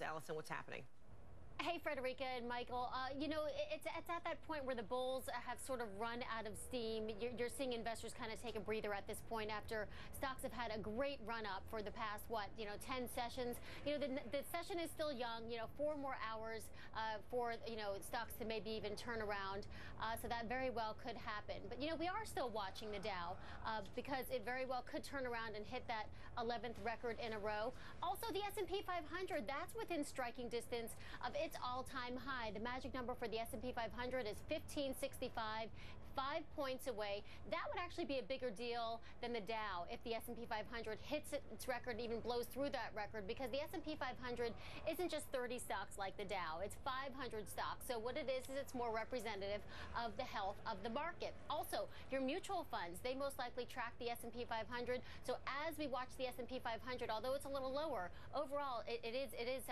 Allison, what's happening? Hey, Frederica and Michael. It's at that point where the bulls have sort of run out of steam. You're seeing investors kind of take a breather at this point after stocks have had a great run up for the past, 10 sessions. The session is still young, 4 more hours for, stocks to maybe even turn around. So that very well could happen. But, we are still watching the Dow because it very well could turn around and hit that 11th record in a row. Also, the S&P 500, that's within striking distance of its all-time high. The magic number for the S&P 500 is 1565, 5 points away. That would actually be a bigger deal than the Dow if the S&P 500 hits its record, even blows through that record, because the S&P 500 isn't just 30 stocks like the Dow. It's 500 stocks. So what it is it's more representative of the health of the market. Also, your mutual funds, they most likely track the S&P 500. So as we watch the S&P 500, although it's a little lower, overall it is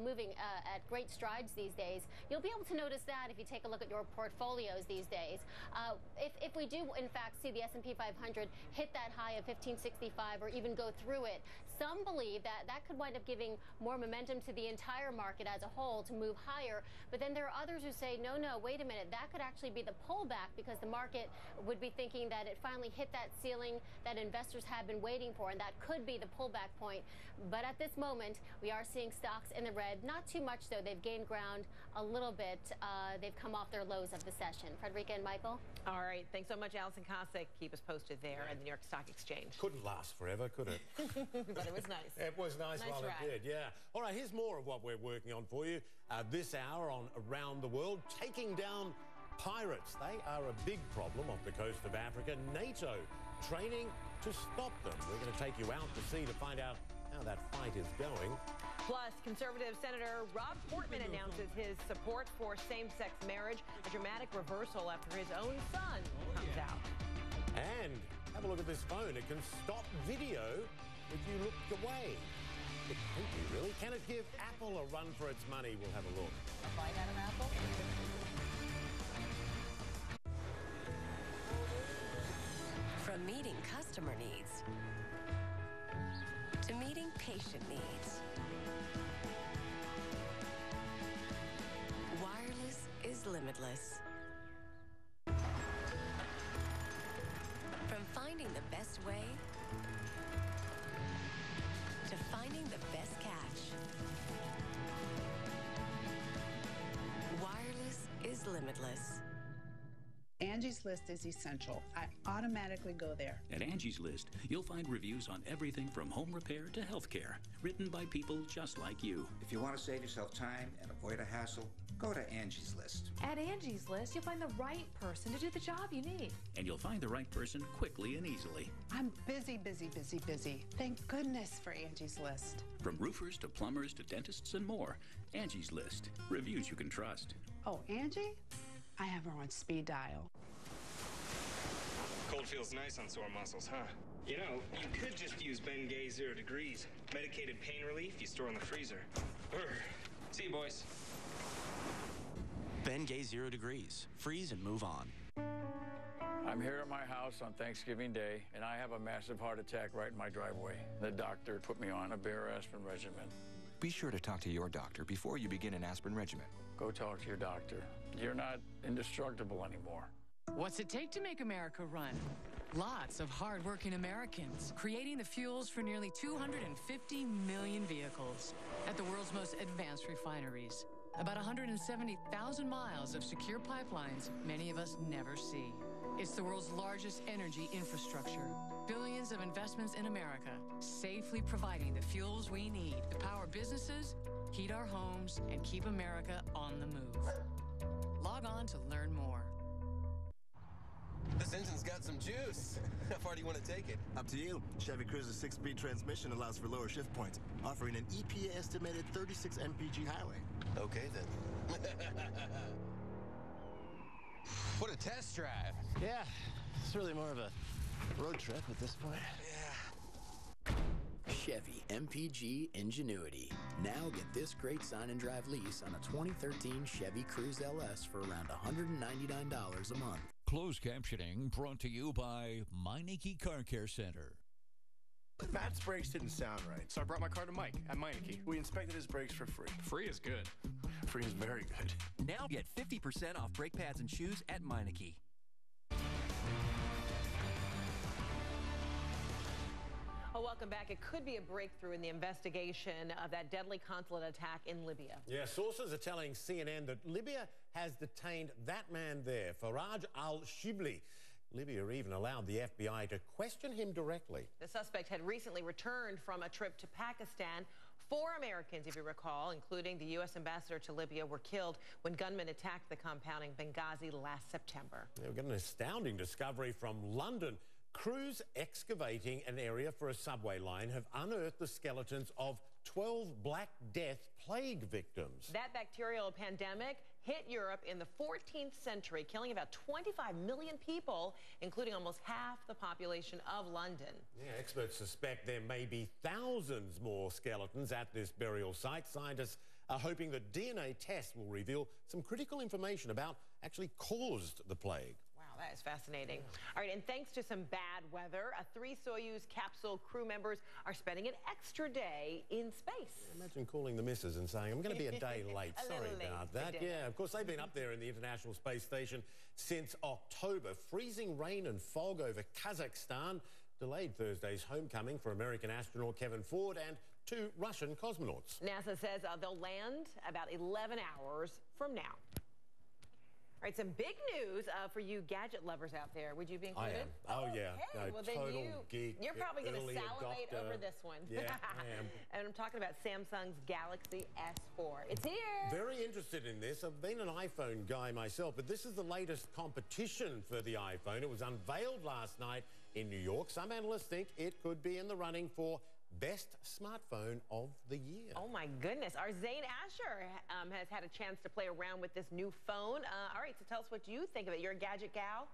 moving at great strides these days. You'll be able to notice that if you take a look at your portfolios these days. If we do, in fact, see the S&P 500 hit that high of 1565 or even go through it, some believe that that could wind up giving more momentum to the entire market as a whole to move higher. But then there are others who say, no, wait a minute, that could actually be the pullback, because the market would be thinking that it finally hit that ceiling that investors have been waiting for, and that could be the pullback point. But at this moment, we are seeing stocks in the red. Not too much, though. They've gained ground a little bit. They've come off their lows of the session. Frederica and Michael? All right. Thanks so much, Allison Cossack. Keep us posted there at the New York Stock Exchange. Couldn't last forever, could it? But it was nice. It was nice while try. it did, yeah. All right, here's more of what we're working on for you this hour on Around the World. Taking down pirates. They are a big problem off the coast of Africa. NATO training to stop them. We're going to take you out to sea to find out how that fight is going. Plus, conservative Senator Rob Portman announces his support for same-sex marriage, a dramatic reversal after his own son comes out. And have a look at this phone. It can stop video if you look away. It's creepy, really. Can it give Apple a run for its money? We'll have a look. A bite out of Apple? From meeting customer needs to meeting patient needs, wireless is limitless. From finding the best way to finding the best catch, wireless is limitless. Angie's List is essential. I automatically go there. At Angie's List, you'll find reviews on everything from home repair to healthcare, written by people just like you. If you want to save yourself time and avoid a hassle, go to Angie's List. At Angie's List, you'll find the right person to do the job you need. And you'll find the right person quickly and easily. I'm busy, busy, busy, busy. Thank goodness for Angie's List. From roofers to plumbers to dentists and more, Angie's List. Reviews you can trust. Oh, Angie? I have her on speed dial. Cold feels nice on sore muscles, huh? You know, you could just use Bengay 0 Degrees. Medicated pain relief you store in the freezer. See you, boys. Bengay 0 Degrees. Freeze and move on. I'm here at my house on Thanksgiving Day, and I have a massive heart attack right in my driveway. The doctor put me on a Bayer aspirin regimen. Be sure to talk to your doctor before you begin an aspirin regimen. Go talk to your doctor. You're not indestructible anymore. What's it take to make America run? Lots of hard-working Americans creating the fuels for nearly 250 million vehicles at the world's most advanced refineries. About 170,000 miles of secure pipelines many of us never see. It's the world's largest energy infrastructure. Billions of investments in America, safely providing the fuels we need to power businesses, heat our homes, and keep America on the move. Log on to learn more. This engine's got some juice. How far do you want to take it? Up to you. Chevy Cruiser's 6-speed transmission allows for lower shift points, offering an EPA-estimated 36 mpg highway. Okay, then. What a test drive. Yeah, it's really more of a road trip at this point. Yeah. Chevy MPG Ingenuity. Now get this great sign and drive lease on a 2013 Chevy Cruze LS for around $199 a month. Closed captioning brought to you by Meineke Car Care Center. But Matt's brakes didn't sound right, so I brought my car to Mike at Meineke. We inspected his brakes for free. Free is good. Free is very good. Now get 50% off brake pads and shoes at Meineke. Oh, welcome back. It could be a breakthrough in the investigation of that deadly consulate attack in Libya. Yeah, sources are telling CNN that Libya has detained that man there, Faraj al-Shibli. Libya even allowed the FBI to question him directly. The suspect had recently returned from a trip to Pakistan. 4 Americans, if you recall, including the U.S. ambassador to Libya, were killed when gunmen attacked the compound in Benghazi last September. Yeah, we've got an astounding discovery from London. Crews excavating an area for a subway line have unearthed the skeletons of 12 Black Death plague victims. That bacterial pandemic hit Europe in the 14th century, killing about 25 million people, including almost half the population of London. Yeah, experts suspect there may be thousands more skeletons at this burial site. Scientists are hoping that DNA tests will reveal some critical information about actually caused the plague. That is fascinating. All right, and thanks to some bad weather, 3 Soyuz capsule crew members are spending an extra day in space. Imagine calling the missus and saying, I'm going to be a day late. Sorry about that. Yeah, of course, they've been up there in the International Space Station since October. Freezing rain and fog over Kazakhstan delayed Thursday's homecoming for American astronaut Kevin Ford and 2 Russian cosmonauts. NASA says they'll land about 11 hours from now. All right, some big news for you gadget lovers out there. Would you be included? I am. Oh, yeah. Okay. No, well, total then geek. You're probably going to early salivate adopter. over this one. Yeah, I am. And I'm talking about Samsung's Galaxy S4. It's here. Very interested in this. I've been an iPhone guy myself, but this is the latest competition for the iPhone. It was unveiled last night in New York. Some analysts think it could be in the running for Best Smartphone of the Year. Oh, my goodness. Our Zane Asher has had a chance to play around with this new phone. All right, so tell us what you think of it. You're a gadget gal?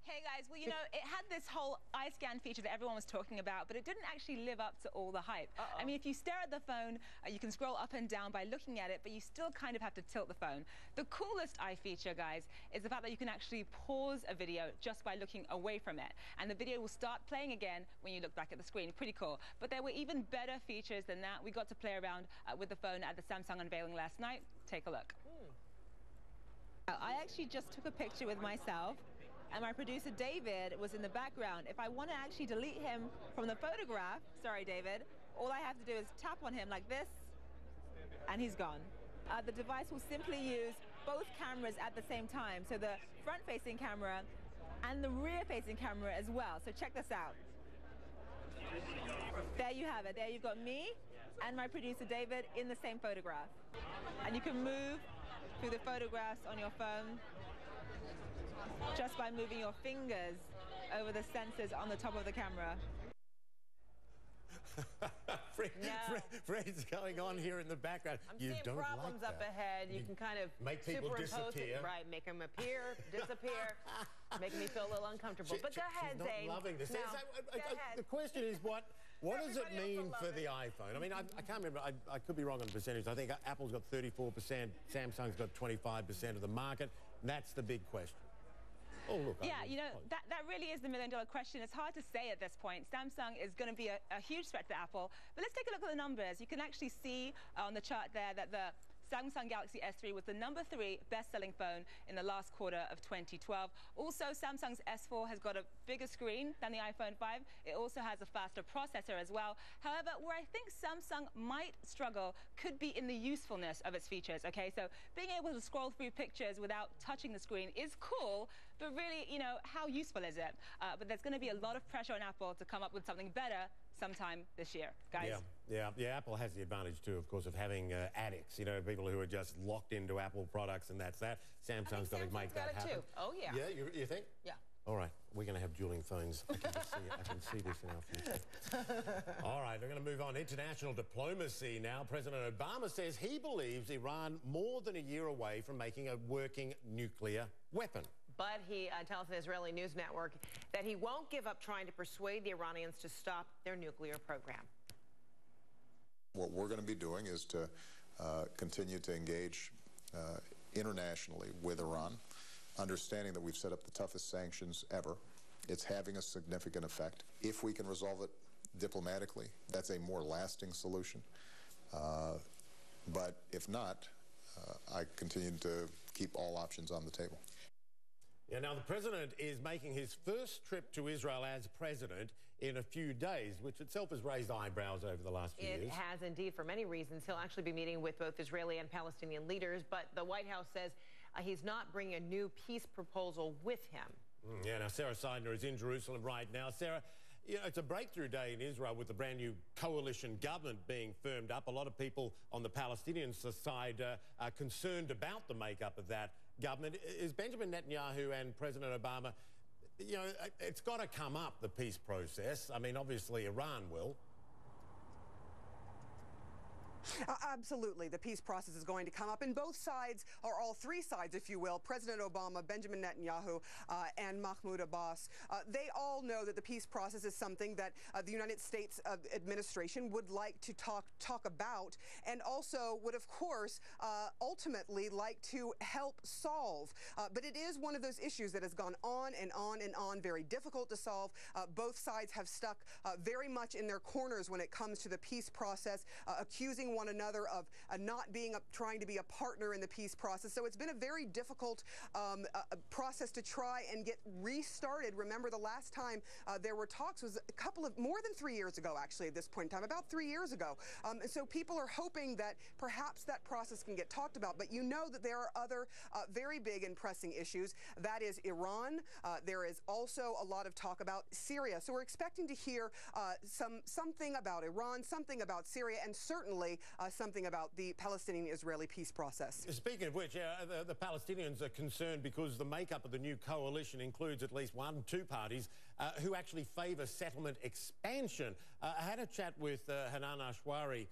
Hey guys, well, you know, it had this whole eye scan feature that everyone was talking about, but it didn't actually live up to all the hype. I mean, if you stare at the phone, you can scroll up and down by looking at it, but you still kind of have to tilt the phone. The coolest eye feature, guys, is the fact that you can actually pause a video just by looking away from it. And the video will start playing again when you look back at the screen. Pretty cool. But there were even better features than that. We got to play around with the phone at the Samsung unveiling last night. Take a look. I actually just took a picture with myself, and my producer David was in the background. If I want to actually delete him from the photograph, sorry David, all I have to do is tap on him like this, and he's gone. The device will simply use both cameras at the same time, so the front-facing camera and the rear-facing camera as well. So check this out. There you have it. There you've got me and my producer David in the same photograph. And you can move through the photographs on your phone just by moving your fingers over the sensors on the top of the camera. Fred's going on here in the background. I'm you seeing don't problems like up that. ahead. You can kind of make people superimpose disappear. it, right? Make them appear, disappear, making me feel a little uncomfortable. But go ahead, Zane. Zane. Not loving this. No, Go ahead. The question is, what does it mean for the iPhone? I mean, I can't remember. I could be wrong on the percentage. I think Apple's got 34%, Samsung's got 25% of the market. And that's the big question. Oh, look. Yeah, you know, that really is the million-dollar question. It's hard to say at this point. Samsung is going to be a huge threat to Apple. But let's take a look at the numbers. You can actually see on the chart there that the Samsung Galaxy S3 was the #3 best-selling phone in the last quarter of 2012. Also, Samsung's S4 has got a bigger screen than the iPhone 5. It also has a faster processor as well. However, where I think Samsung might struggle could be in the usefulness of its features, okay? So being able to scroll through pictures without touching the screen is cool, but really, you know, how useful is it? But there's going to be a lot of pressure on Apple to come up with something better sometime this year, guys. Yeah, Apple has the advantage too, of course, of having addicts, you know, people who are just locked into Apple products, and that's that. Samsung's got to make that happen. Too. Oh, yeah. Yeah, you think? Yeah. All right, we're going to have dueling phones. I can just see it. I can see this in our future. All right, we're going to move on. International diplomacy now. President Obama says he believes Iran more than a year away from making a working nuclear weapon. But he tells an Israeli news network that he won't give up trying to persuade the Iranians to stop their nuclear program. What we're going to be doing is to continue to engage internationally with Iran, understanding that we've set up the toughest sanctions ever, It's having a significant effect. If we can resolve it diplomatically, that's a more lasting solution. But if not, I continue to keep all options on the table. Yeah, now the president is making his first trip to Israel as president in a few days, which itself has raised eyebrows over the last few years. It has indeed, for many reasons. He'll actually be meeting with both Israeli and Palestinian leaders, but the White House says he's not bringing a new peace proposal with him. Yeah, now Sarah Seidner is in Jerusalem right now. Sarah, you know, it's a breakthrough day in Israel with the brand new coalition government being firmed up. A lot of people on the Palestinian side are concerned about the makeup of that government. Is Benjamin Netanyahu and President Obama, you know, it's got to come up, the peace process. I mean, obviously Iran will. Absolutely. The peace process is going to come up, and both sides, or all three sides, if you will, President Obama, Benjamin Netanyahu, and Mahmoud Abbas, they all know that the peace process is something that the United States administration would like to talk about, and also would, of course, ultimately like to help solve. But it is one of those issues that has gone on and on and on, very difficult to solve. Both sides have stuck very much in their corners when it comes to the peace process, accusing one another of not being trying to be a partner in the peace process. So it's been a very difficult process to try and get restarted. Remember, the last time there were talks was more than 3 years ago, actually, at this point in time, about 3 years ago. And so people are hoping that perhaps that process can get talked about. But you know that there are other very big and pressing issues. That is Iran. There is also a lot of talk about Syria. So we're expecting to hear something about Iran, something about Syria, and certainly something about the Palestinian-Israeli peace process. Speaking of which, the Palestinians are concerned because the makeup of the new coalition includes at least two parties who actually favour settlement expansion. I had a chat with Hanan Ashwari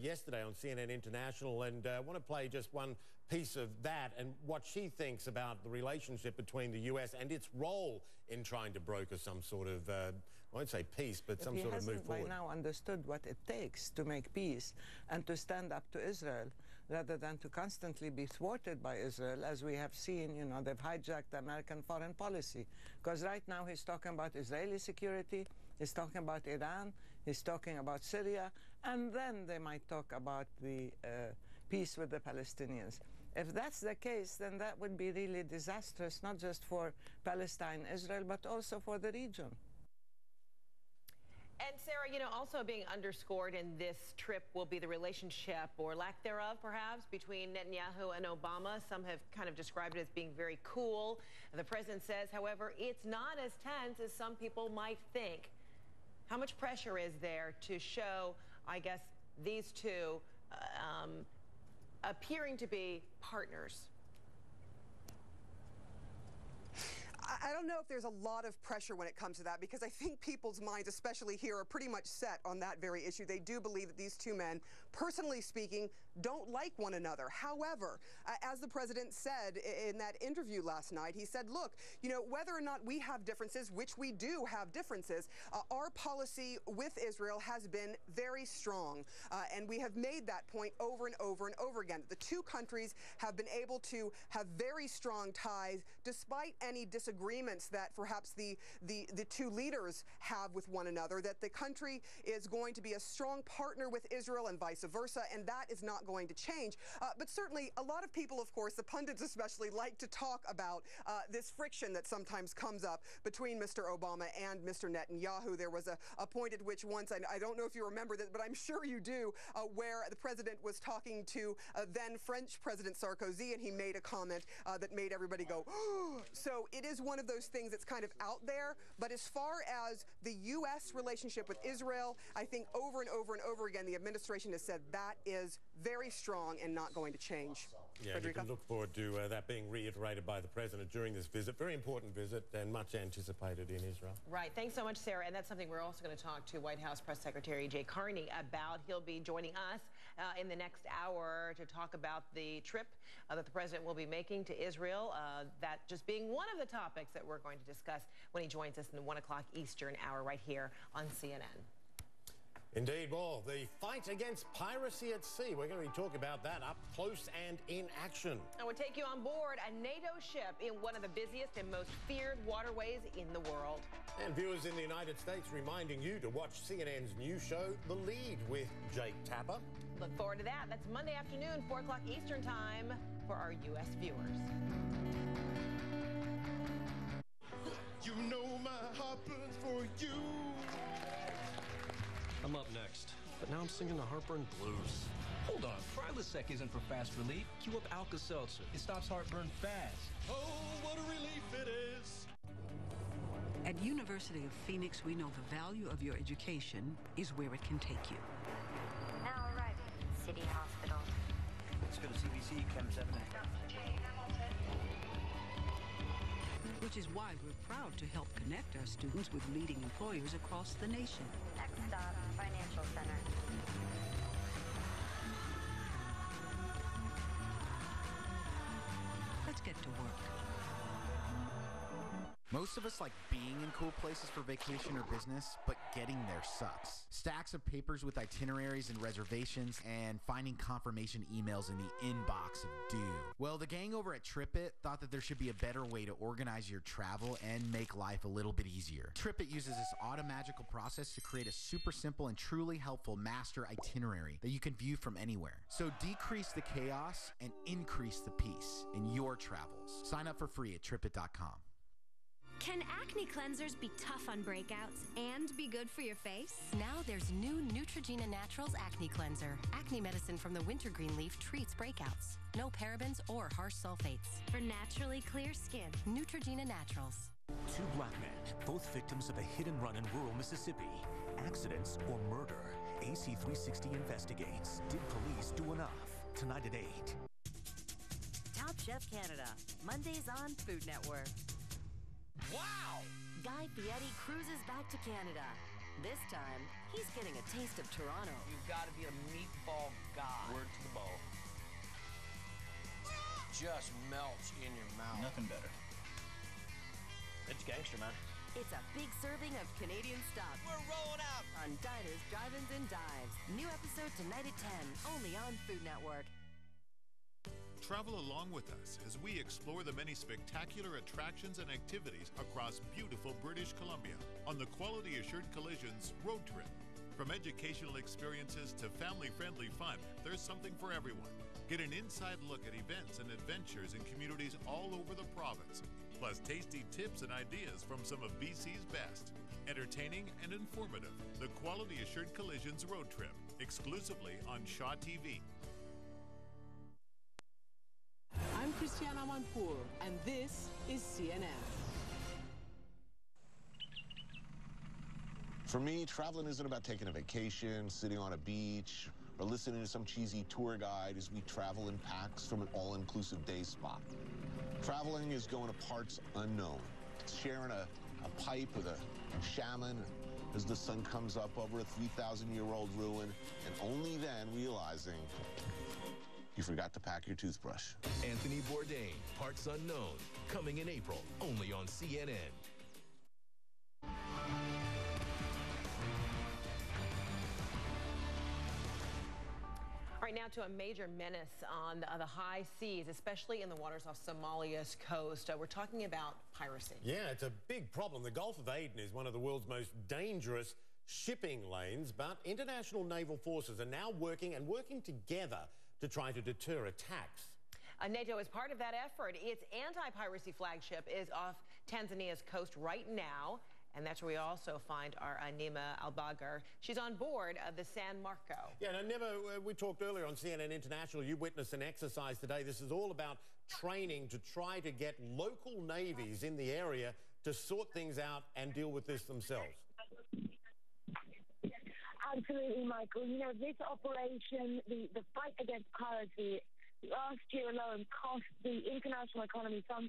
yesterday on CNN International, and I want to play just one piece of that and what she thinks about the relationship between the US and its role in trying to broker some sort of, I won't say peace, but some sort of move forward. He hasn't by now understood what it takes to make peace and to stand up to Israel, rather than to constantly be thwarted by Israel, as we have seen. You know, they've hijacked American foreign policy. Because right now he's talking about Israeli security, he's talking about Iran, he's talking about Syria, and then they might talk about the peace with the Palestinians. If that's the case, then that would be really disastrous, not just for Palestine, Israel, but also for the region. And Sarah, you know, also being underscored in this trip will be the relationship, or lack thereof, perhaps, between Netanyahu and Obama. Some have kind of described it as being very cool. The president says, however, it's not as tense as some people might think. How much pressure is there to show, I guess, these two appearing to be partners? I don't know if there's a lot of pressure when it comes to that, because I think people's minds, especially here, are pretty much set on that very issue. They do believe that these two men, personally speaking, don't like one another. However, as the president said in that interview last night, he said, look, you know, whether or not we have differences, which we do have differences, our policy with Israel has been very strong. And we have made that point over and over and over again. The two countries have been able to have very strong ties, despite any disagreements that perhaps the two leaders have with one another, that the country is going to be a strong partner with Israel and vice versa, and that is not going to change. But certainly a lot of people, of course, the pundits especially, like to talk about this friction that sometimes comes up between Mr. Obama and Mr. Netanyahu. There was a point at which once, I don't know if you remember this, but I'm sure you do, where the president was talking to then French President Sarkozy, and he made a comment that made everybody go, so it is one of those things that's kind of out there. But as far as the U.S. relationship with Israel, I think over and over and over again, the administration has said that is very strong and not going to change. Yeah, you can look forward to that being reiterated by the president during this visit. Very important visit and much anticipated in Israel. Right. Thanks so much, Sarah. And that's something we're also going to talk to White House Press Secretary Jay Carney about. He'll be joining us in the next hour to talk about the trip that the president will be making to Israel. That just being one of the topics that we're going to discuss when he joins us in the 1 o'clock Eastern hour right here on CNN. Indeed, well, the fight against piracy at sea. We're going to be talking about that up close and in action. And we'll take you on board a NATO ship in one of the busiest and most feared waterways in the world. And viewers in the United States reminding you to watch CNN's new show, The Lead, with Jake Tapper. Look forward to that. That's Monday afternoon, 4 o'clock Eastern Time for our U.S. viewers. You know my heart burns for you. I'm up next, but now I'm singing the heartburn blues. Hold on, Prilosec isn't for fast relief. Cue up Alka-Seltzer. It stops heartburn fast. Oh, what a relief it is. At University of Phoenix, we know the value of your education is where it can take you. Now arriving at City Hospital. Let's go to CBC, Chem 7. Which is why we're proud to help connect our students with leading employers across the nation. Next stop, Financial Center. Let's get to work. Most of us like being in cool places for vacation or business, but getting there sucks. Stacks of papers with itineraries and reservations, and finding confirmation emails in the inbox of doom. Well, the gang over at TripIt thought that there should be a better way to organize your travel and make life a little bit easier. TripIt uses this automagical process to create a super simple and truly helpful master itinerary that you can view from anywhere. So decrease the chaos and increase the peace in your travels. Sign up for free at TripIt.com. Can acne cleansers be tough on breakouts and be good for your face? Now there's new Neutrogena Naturals Acne Cleanser. Acne medicine from the wintergreen leaf treats breakouts. No parabens or harsh sulfates. For naturally clear skin, Neutrogena Naturals. Two black men, both victims of a hit-and-run in rural Mississippi. Accidents or murder. AC360 investigates. Did police do enough? Tonight at 8. Top Chef Canada. Mondays on Food Network. Wow! Guy Fieri cruises back to Canada. This time, he's getting a taste of Toronto. You've got to be a meatball god. Word to the bowl. Just melts in your mouth. Nothing better. It's gangster, man. It's a big serving of Canadian stuff. We're rolling out on Diners, Drive-Ins, and Dives. New episode tonight at 10, only on Food Network. Travel along with us as we explore the many spectacular attractions and activities across beautiful British Columbia on the Quality Assured Collisions Road Trip. From educational experiences to family-friendly fun, there's something for everyone. Get an inside look at events and adventures in communities all over the province, plus tasty tips and ideas from some of BC's best. Entertaining and informative, the Quality Assured Collisions Road Trip, exclusively on Shaw TV. I'm Christiana Manpour, and this is CNN. For me, traveling isn't about taking a vacation, sitting on a beach, or listening to some cheesy tour guide as we travel in packs from an all-inclusive day spot. Traveling is going to parts unknown. It's sharing a pipe with a shaman as the sun comes up over a 3,000-year-old ruin, and only then realizing you forgot to pack your toothbrush. Anthony Bourdain, Parts Unknown, coming in April, only on CNN. All right, now to a major menace on the high seas, especially in the waters off Somalia's coast. We're talking about piracy. Yeah, it's a big problem. The Gulf of Aden is one of the world's most dangerous shipping lanes, but international naval forces are now working together to try to deter attacks. NATO is part of that effort. Its anti-piracy flagship is off Tanzania's coast right now, and that's where we also find our Anima Albagar. She's on board of the San Marco. Yeah, and Anima, we talked earlier on CNN International. You witnessed an exercise today. This is all about training to try to get local navies in the area to sort things out and deal with this themselves. Absolutely, Michael. You know, this operation, the fight against piracy, last year alone cost the international economy some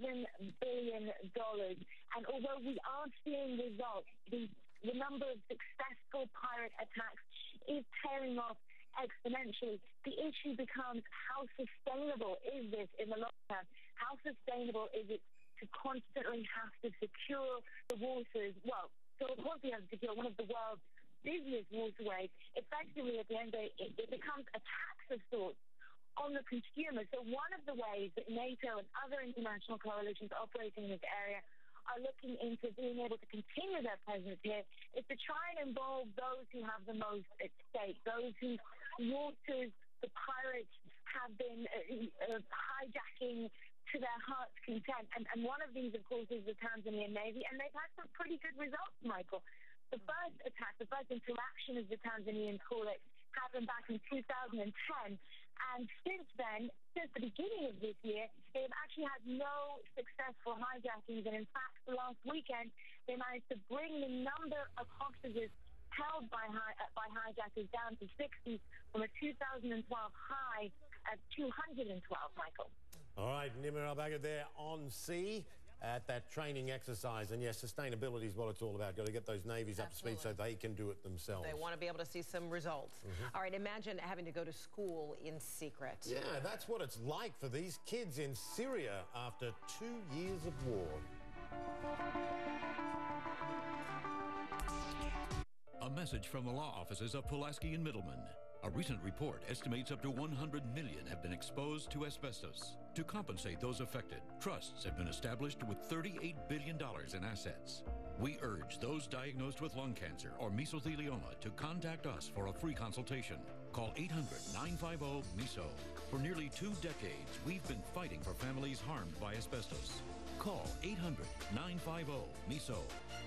$7 billion. And although we are seeing results, the number of successful pirate attacks is tailing off exponentially. The issue becomes, how sustainable is this in the long term? How sustainable is it to constantly have to secure the waters? Well, so constantly have to secure one of the world's business waterways, effectively at the end of the day, it becomes a tax of sorts on the consumer. So one of the ways that NATO and other international coalitions operating in this area are looking into being able to continue their presence here is to try and involve those who have the most at stake, those whose waters the pirates have been hijacking to their heart's content. And one of these, of course, is the Tanzanian Navy, and they've had some pretty good results, Michael. The first attack, the first interaction, as the Tanzanians call it, happened back in 2010. And since then, since the beginning of this year, they've actually had no successful hijackings. And in fact, last weekend, they managed to bring the number of hostages held by hijackers down to 60 from a 2012 high at 212, Michael. All right, Nimir Al-Baghdadi there on sea at that training exercise. And yes, sustainability is what it's all about. Got to get those navies up to speed so they can do it themselves. They want to be able to see some results. All right, imagine having to go to school in secret. Yeah, that's what it's like for these kids in Syria after 2 years of war. A message from the law offices of Pulaski and Middleman. A recent report estimates up to 100 million have been exposed to asbestos. To compensate those affected, trusts have been established with $38 billion in assets. We urge those diagnosed with lung cancer or mesothelioma to contact us for a free consultation. Call 800-950-MESO. For nearly 2 decades, we've been fighting for families harmed by asbestos. Call 800-950-MESO.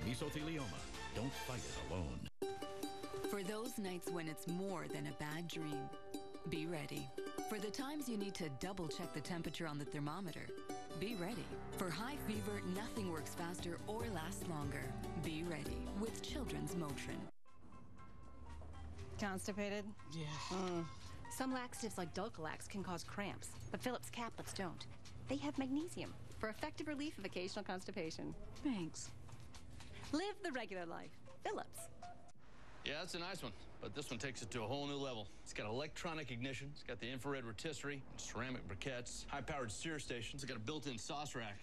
Mesothelioma. Don't fight it alone. For those nights when it's more than a bad dream, be ready. For the times you need to double-check the temperature on the thermometer, be ready. For high fever, nothing works faster or lasts longer. Be ready with Children's Motrin. Constipated? Yeah. Some laxatives like Dulcolax can cause cramps, but Philips Caplets don't. They have magnesium for effective relief of occasional constipation. Thanks. Live the regular life. Philips. Yeah, that's a nice one, but this one takes it to a whole new level. It's got electronic ignition, it's got the infrared rotisserie, ceramic briquettes, high-powered sear stations, it's got a built-in sauce rack.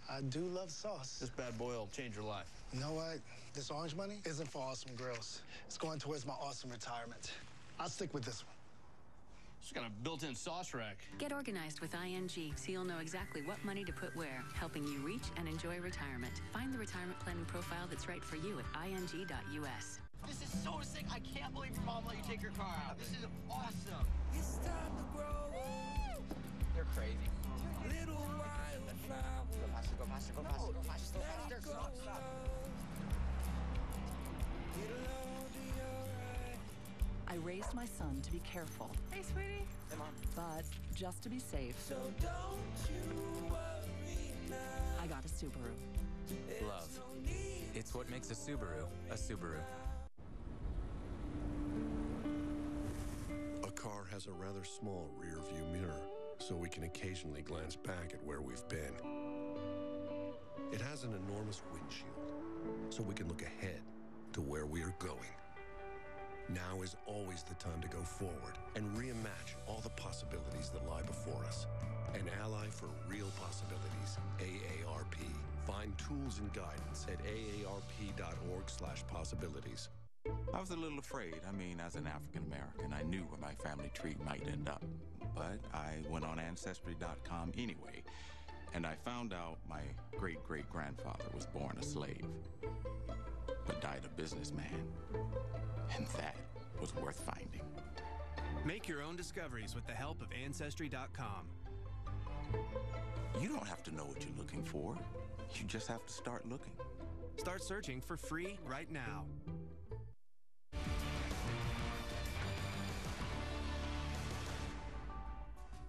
I do love sauce. This bad boy will change your life. You know what? This orange money isn't for Awesome Grills. It's going towards my awesome retirement. I'll stick with this one. It's got a built-in sauce rack. Get organized with ING so you'll know exactly what money to put where, helping you reach and enjoy retirement. Find the retirement planning profile that's right for you at ing.us. This is so sick. I can't believe your mom let you take your car out. This is awesome. It's time to grow up. You're crazy. Little wildflower. Go faster, go faster, go faster, go faster, go faster. Stop, stop. It'll all be alright. I raised my son to be careful. Hey, sweetie. Hey, Mom. But just to be safe, So don't you worry now. I got a Subaru. Love. It's what makes a Subaru a Subaru. A car has a rather small rear-view mirror, so we can occasionally glance back at where we've been. It has an enormous windshield, so we can look ahead to where we are going. Now is always the time to go forward and reimagine all the possibilities that lie before us. An ally for real possibilities, AARP. Find tools and guidance at aarp.org/possibilities. I was a little afraid. I mean, as an African American, I knew where my family tree might end up. But I went on Ancestry.com anyway, and I found out my great-great-grandfather was born a slave, but died a businessman. And that was worth finding. Make your own discoveries with the help of Ancestry.com. You don't have to know what you're looking for. You just have to start looking. Start searching for free right now.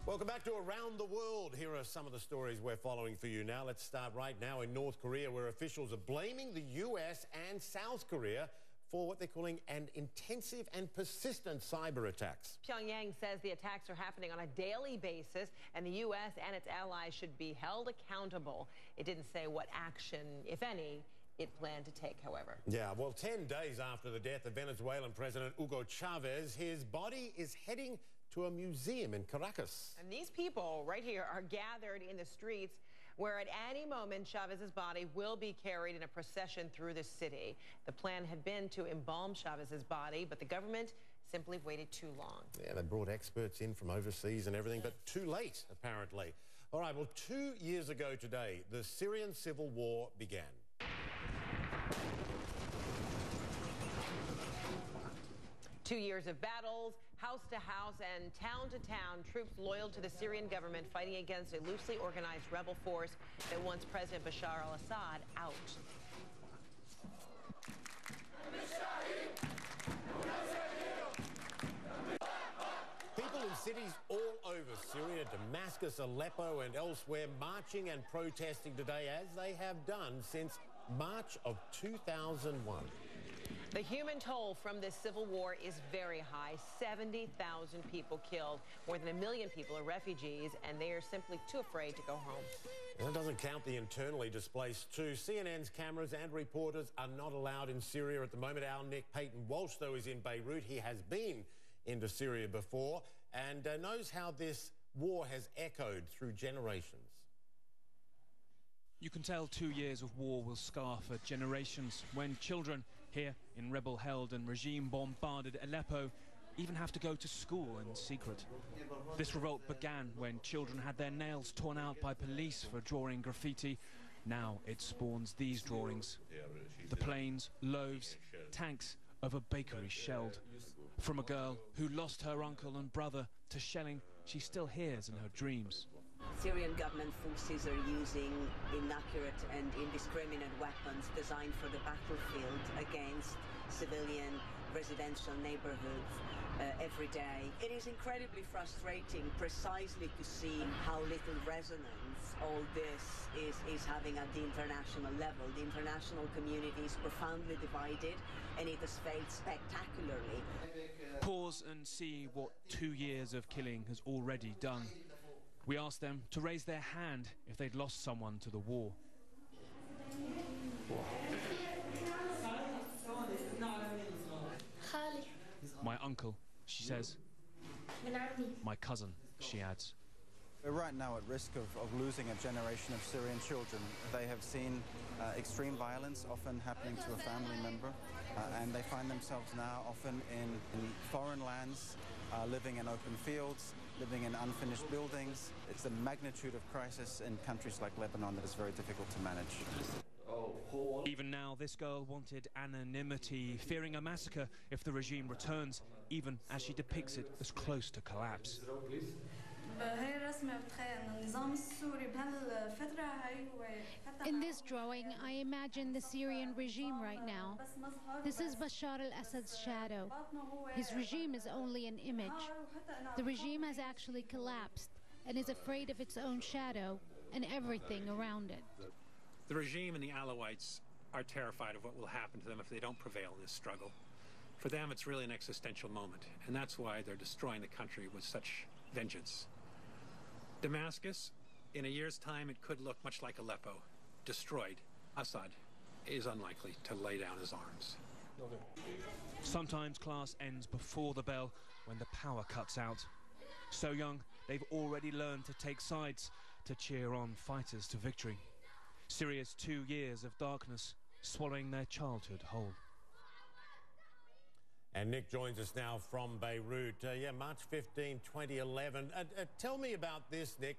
Welcome back to Around the World. Here are some of the stories we're following for you now. Let's start right now in North Korea, where officials are blaming the US and South Korea for what they're calling an intensive and persistent cyber attacks. Pyongyang says the attacks are happening on a daily basis, and the U.S. and its allies should be held accountable. It didn't say what action, if any, it planned to take, however. Yeah, well, 10 days after the death of Venezuelan President Hugo Chavez, his body is heading to a museum in Caracas. And these people right here are gathered in the streets where at any moment Chavez's body will be carried in a procession through the city. The plan had been to embalm Chavez's body, but the government simply waited too long. Yeah, they brought experts in from overseas and everything, but too late, apparently. All right, well, 2 years ago today, the Syrian civil war began. 2 years of battles, house to house and town to town, troops loyal to the Syrian government fighting against a loosely organized rebel force that wants President Bashar al-Assad out. People in cities all over Syria, Damascus, Aleppo and elsewhere, marching and protesting today as they have done since March of 2001. The human toll from this civil war is very high. 70,000 people killed. More than 1 million people are refugees, and they are simply too afraid to go home. And that doesn't count the internally displaced too. CNN's cameras and reporters are not allowed in Syria at the moment. Our Nick Payton-Walsh, though, is in Beirut. He has been into Syria before and knows how this war has echoed through generations. You can tell 2 years of war will scar for generations when children here in rebel-held and regime-bombarded Aleppo even have to go to school in secret. This revolt began when children had their nails torn out by police for drawing graffiti. Now it spawns these drawings. The planes, loaves, tanks of a bakery shelled. From a girl who lost her uncle and brother to shelling she still hears in her dreams. Syrian government forces are using inaccurate and indiscriminate weapons designed for the battlefield against civilian residential neighborhoods every day. It is incredibly frustrating precisely to see how little resonance all this is having at the international level. The international community is profoundly divided and it has failed spectacularly. Pause and see what 2 years of killing has already done. We asked them to raise their hand if they'd lost someone to the war. My uncle, she says. My cousin, she adds. We're right now at risk of losing a generation of Syrian children. They have seen extreme violence often happening to a family member, and they find themselves now often in foreign lands, living in open fields, living in unfinished buildings. It's the magnitude of crisis in countries like Lebanon that is very difficult to manage. Even now, this girl wanted anonymity, fearing a massacre if the regime returns, even as she depicts it as close to collapse. In this drawing, I imagine the Syrian regime right now. This is Bashar al-Assad's shadow. His regime is only an image. The regime has actually collapsed and is afraid of its own shadow and everything around it. The regime and the Alawites are terrified of what will happen to them if they don't prevail in this struggle. For them, it's really an existential moment, and that's why they're destroying the country with such vengeance. Damascus, in a year's time, it could look much like Aleppo. Destroyed. Assad is unlikely to lay down his arms. Sometimes class ends before the bell when the power cuts out. So young, they've already learned to take sides, to cheer on fighters to victory. Syria's 2 years of darkness swallowing their childhood whole. And Nick joins us now from Beirut. March 15, 2011. Tell me about this, Nick.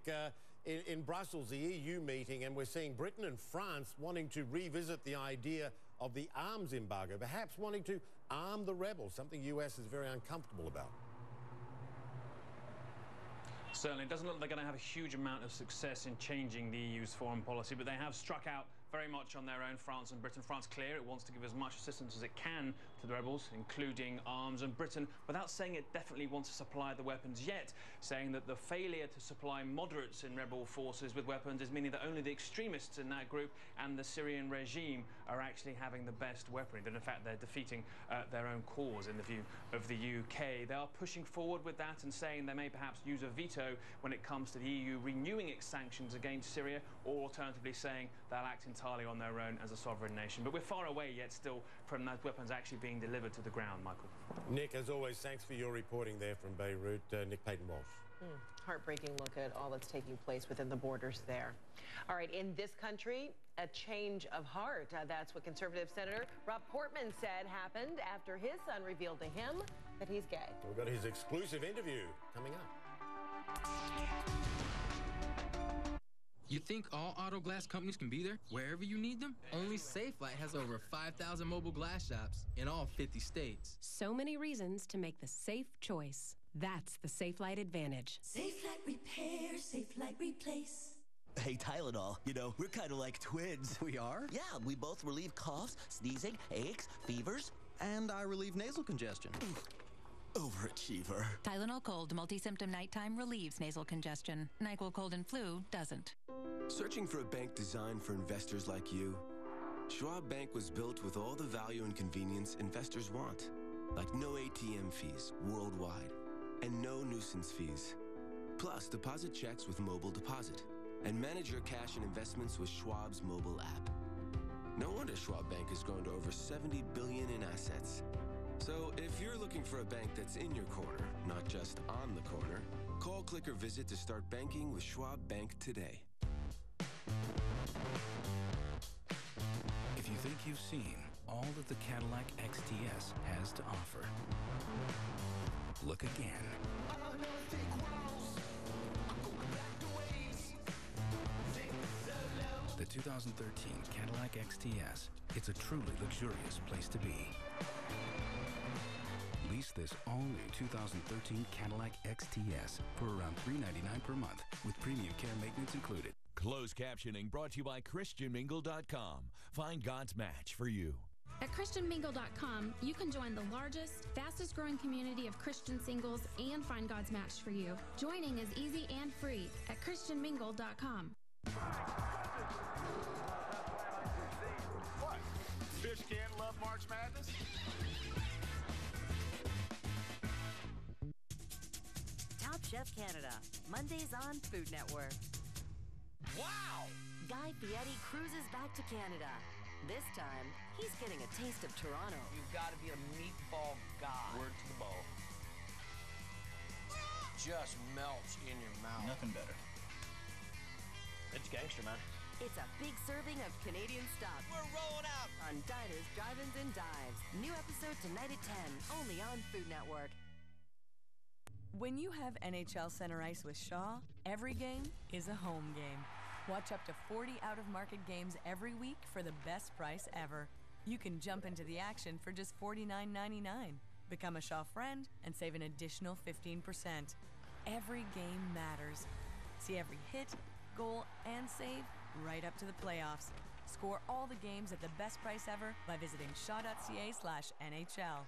In Brussels, the EU meeting, and we're seeing Britain and France wanting to revisit the idea of the arms embargo, perhaps wanting to arm the rebels, something the US is very uncomfortable about. Certainly, it doesn't look like they're going to have a huge amount of success in changing the EU's foreign policy, but they have struck out very much on their own, France and Britain. France clear it wants to give as much assistance as it can to the rebels, including arms, and Britain, without saying it definitely wants to supply the weapons yet, saying that the failure to supply moderates in rebel forces with weapons is meaning that only the extremists in that group and the Syrian regime are actually having the best weaponry, that in fact they're defeating their own cause in the view of the UK. They are pushing forward with that and saying they may perhaps use a veto when it comes to the EU renewing its sanctions against Syria, or alternatively saying they'll act entirely on their own as a sovereign nation. But we're far away yet still from those weapons actually being delivered to the ground, Michael. Nick, as always, thanks for your reporting there from Beirut. Nick Payton-Walsh. Heartbreaking look at all that's taking place within the borders there. All right, in this country, a change of heart. That's what conservative Senator Rob Portman said happened after his son revealed to him that he's gay. We've got his exclusive interview coming up. You think all auto glass companies can be there wherever you need them? Only Safelite has over 5,000 mobile glass shops in all 50 states. So many reasons to make the safe choice. That's the Safelite advantage. Safelite repair, Safelite replace. Hey, Tylenol, you know, we're kind of like twins. We are? Yeah, we both relieve coughs, sneezing, aches, fevers. And I relieve nasal congestion. Overachiever. Tylenol Cold multi-symptom nighttime relieves nasal congestion. NyQuil Cold and Flu doesn't. Searching for a bank designed for investors like you? Schwab Bank was built with all the value and convenience investors want. Like no ATM fees worldwide and no nuisance fees. Plus, deposit checks with mobile deposit. And manage your cash and investments with Schwab's mobile app. No wonder Schwab Bank has grown to over $70 billion in assets. So if you're looking for a bank that's in your corner, not just on the corner, call, click, or visit to start banking with Schwab Bank today. If you think you've seen all that the Cadillac XTS has to offer, look again. The 2013 Cadillac XTS. It's a truly luxurious place to be. Lease this all-new 2013 Cadillac XTS for around $399 per month with premium care maintenance included. Closed captioning brought to you by ChristianMingle.com. Find God's match for you. At ChristianMingle.com, you can join the largest, fastest growing community of Christian singles and find God's match for you. Joining is easy and free at ChristianMingle.com. What? Fish can't love March Madness? Top Chef Canada, Mondays on Food Network. Wow! Guy Fieri cruises back to Canada. This time, he's getting a taste of Toronto. You've got to be a meatball god. Word to the bowl. Just melts in your mouth. Nothing better. It's gangster, man. It's a big serving of Canadian stuff. We're rolling out on Diners, Drive-Ins, and Dives. New episode tonight at 10, only on Food Network. When you have NHL Center Ice with Shaw, every game is a home game. Watch up to 40 out-of-market games every week for the best price ever. You can jump into the action for just $49.99. Become a Shaw friend and save an additional 15%. Every game matters. See every hit, goal, and save right up to the playoffs. Score all the games at the best price ever by visiting shaw.ca/NHL.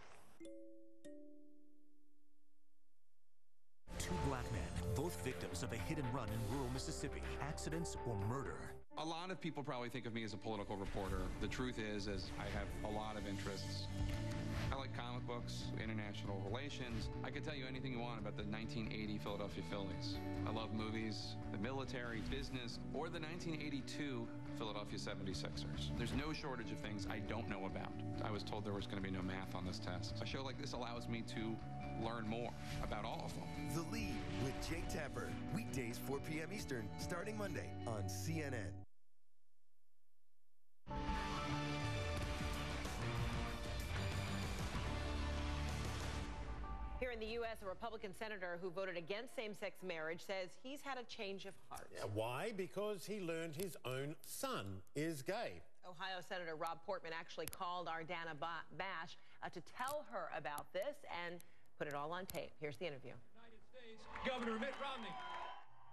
Two black men, both victims of a hit and run in rural Mississippi, accidents or murder. A lot of people probably think of me as a political reporter. The truth is I have a lot of interests. I like comic books, international relations. I could tell you anything you want about the 1980 Philadelphia Phillies. I love movies, the military, business, or the 1982 Philadelphia 76ers. There's no shortage of things I don't know about. I was told there was going to be no math on this test. A show like this allows me to learn more about all of them. The Lead with Jake Tapper. Weekdays 4 p.m. Eastern, starting Monday on CNN. Here in the U.S., a Republican senator who voted against same-sex marriage says he's had a change of heart. Yeah, why? Because he learned his own son is gay. Ohio Senator Rob Portman actually called our Dana Bash to tell her about this and put it all on tape. Here's the interview. United States Governor Mitt Romney.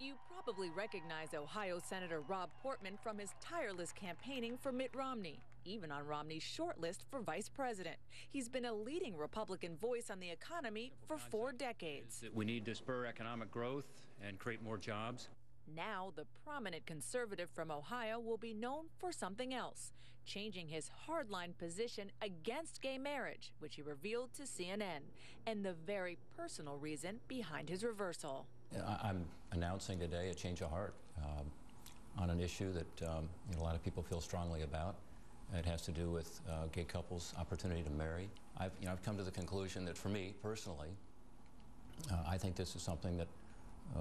You probably recognize Ohio Senator Rob Portman from his tireless campaigning for Mitt Romney, even on Romney's shortlist for vice president. He's been a leading Republican voice on the economy for 4 decades. We need to spur economic growth and create more jobs. Now, the prominent conservative from Ohio will be known for something else, changing his hardline position against gay marriage, which he revealed to CNN, and the very personal reason behind his reversal. I'm announcing today a change of heart on an issue that a lot of people feel strongly about. It has to do with gay couples' opportunity to marry. I've come to the conclusion that for me, personally, I think this is something that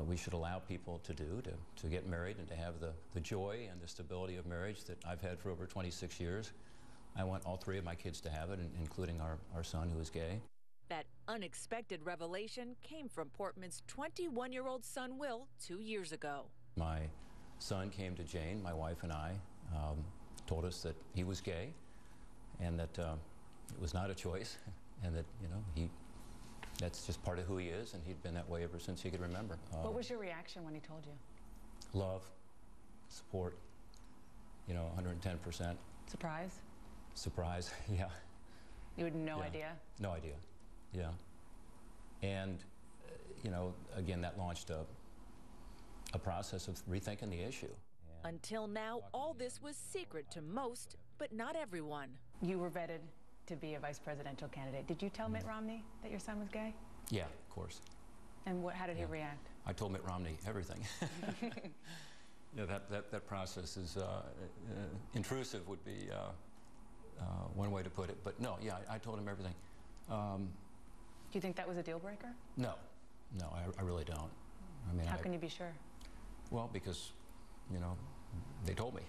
we should allow people to do, to get married and to have the joy and the stability of marriage that I've had for over 26 years. I want all 3 of my kids to have it, including our son, who is gay. That unexpected revelation came from Portman's 21-year-old son, Will, 2 years ago. My son came to Jane, my wife and I, told us that he was gay and that it was not a choice and that, you know, that's just part of who he is, and he'd been that way ever since he could remember. What was your reaction when he told you? Love, support, you know, 110%. Surprise? Surprise, yeah. You had no idea? No idea, yeah. And, you know, again, that launched a process of rethinking the issue. Until now, all this was secret to most, but not everyone. You were vetted to be a vice presidential candidate. Did you tell Mitt Romney that your son was gay? Yeah, of course. And how did he react? I told Mitt Romney everything. You know, that process is intrusive would be one way to put it. But no, yeah, I told him everything. Do you think that was a deal breaker? No, I really don't. I mean, how can you be sure? Well, because, you know, they told me.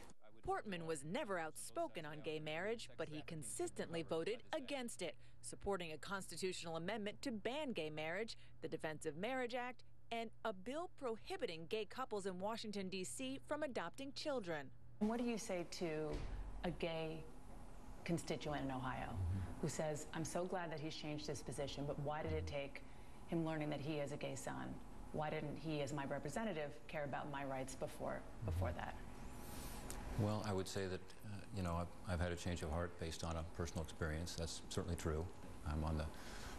Portman was never outspoken on gay marriage, but he consistently voted against it, supporting a constitutional amendment to ban gay marriage, the Defense of Marriage Act, and a bill prohibiting gay couples in Washington, D.C. from adopting children. And what do you say to a gay constituent in Ohio who says, I'm so glad that he's changed his position, but why did it take him learning that he has a gay son? Why didn't he, as my representative, care about my rights before that? Well, I would say that, you know, I've had a change of heart based on a personal experience. That's certainly true. I'm on the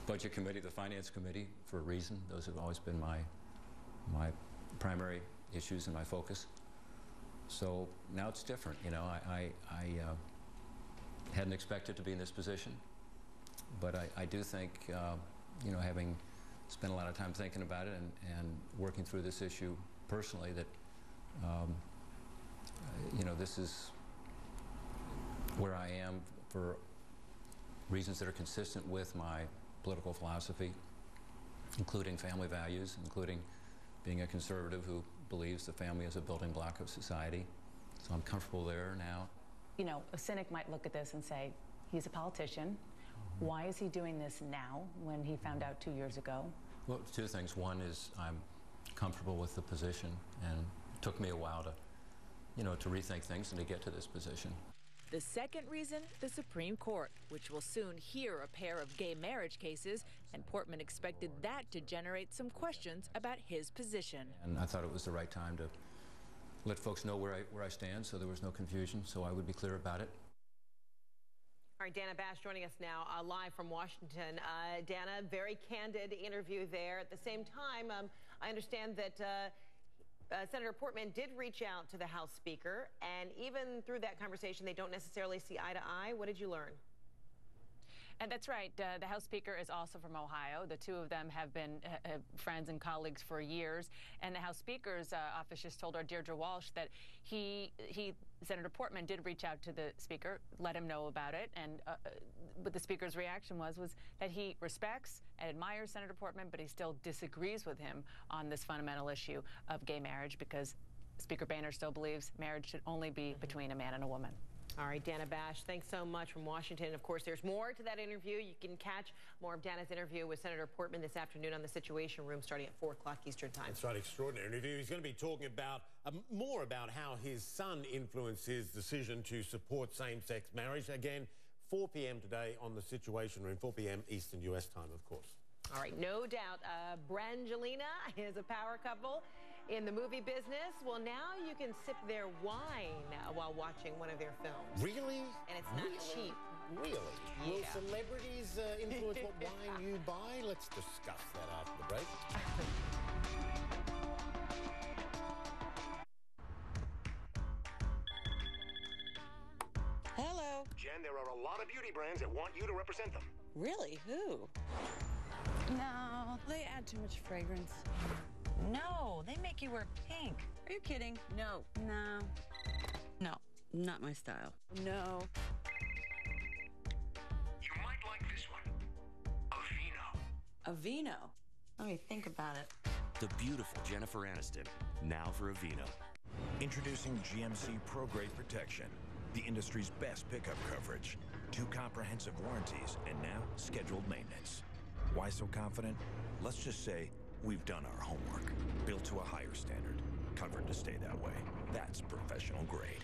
Budget Committee, the Finance Committee, for a reason. Those have always been my primary issues and my focus. So now it's different. You know, I hadn't expected to be in this position, but I do think, you know, having spent a lot of time thinking about it and working through this issue personally, that you know, this is where I am for reasons that are consistent with my political philosophy, including family values, including being a conservative who believes the family is a building block of society. So I'm comfortable there now. You know, a cynic might look at this and say, he's a politician. Why is he doing this now when he found out 2 years ago? Well, 2 things. One is I'm comfortable with the position, and it took me a while to, you know, to rethink things and to get to this position. The second reason, the Supreme Court, which will soon hear a pair of gay marriage cases, and Portman expected that to generate some questions about his position. And I thought it was the right time to let folks know where I stand, so there was no confusion, so I would be clear about it. All right, Dana Bash joining us now live from Washington. Dana, very candid interview there. At the same time, I understand that Senator Portman did reach out to the House Speaker, and even through that conversation, they don't necessarily see eye to eye. What did you learn? And that's right. The House Speaker is also from Ohio. The two of them have been friends and colleagues for years. And the House Speaker's office just told our Deirdre Walsh that Senator Portman did reach out to the Speaker, let him know about it. And what the Speaker's reaction was that he respects and admires Senator Portman, but he still disagrees with him on this fundamental issue of gay marriage, because Speaker Boehner still believes marriage should only be between a man and a woman. All right, Dana Bash, thanks so much from Washington. Of course, there's more to that interview. You can catch more of Dana's interview with Senator Portman this afternoon on the Situation Room starting at 4 o'clock Eastern Time. That's right, extraordinary interview. He's going to be talking about more about how his son influenced his decision to support same-sex marriage. Again, 4 p.m. today on the Situation Room, 4 p.m. Eastern U.S. time, of course. All right, no doubt. Brangelina is a power couple in the movie business. Well, now you can sip their wine while watching one of their films. Really? And it's not cheap. Really? Yeah. Will celebrities influence what wine you buy? Let's discuss that after the break. Hello. Jen, there are a lot of beauty brands that want you to represent them. Really? Who? No, they add too much fragrance. No, they make you wear pink. Are you kidding? No. No. No, not my style. No. You might like this one. Aveeno. Aveeno? Let me think about it. the beautiful Jennifer Aniston, now for Aveeno. Introducing GMC ProGrade Protection, the industry's best pickup coverage. 2 comprehensive warranties, and now scheduled maintenance. Why so confident? Let's just say we've done our homework. Built to a higher standard, covered to stay that way. That's professional grade.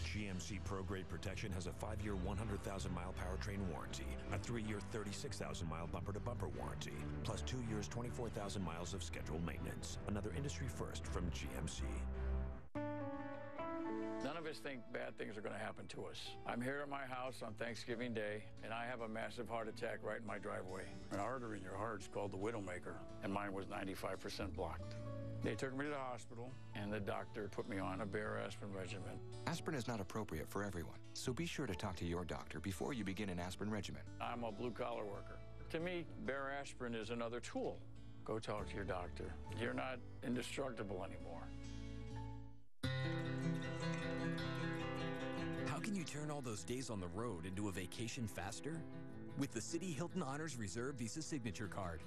GMC ProGrade Protection has a 5-year, 100,000-mile powertrain warranty, a 3-year, 36,000-mile bumper-to-bumper warranty, plus 2 years, 24,000 miles of scheduled maintenance. Another industry first from GMC. None of us think bad things are going to happen to us. I'm here at my house on Thanksgiving Day, and I have a massive heart attack right in my driveway. An artery in your heart is called the Widowmaker, and mine was 95% blocked. They took me to the hospital, and the doctor put me on a Bayer aspirin regimen. Aspirin is not appropriate for everyone, so be sure to talk to your doctor before you begin an aspirin regimen. I'm a blue-collar worker. To me, Bayer aspirin is another tool. Go talk to your doctor. You're not indestructible anymore. How can you turn all those days on the road into a vacation faster? With the Citi Hilton Honors Reserve Visa Signature Card.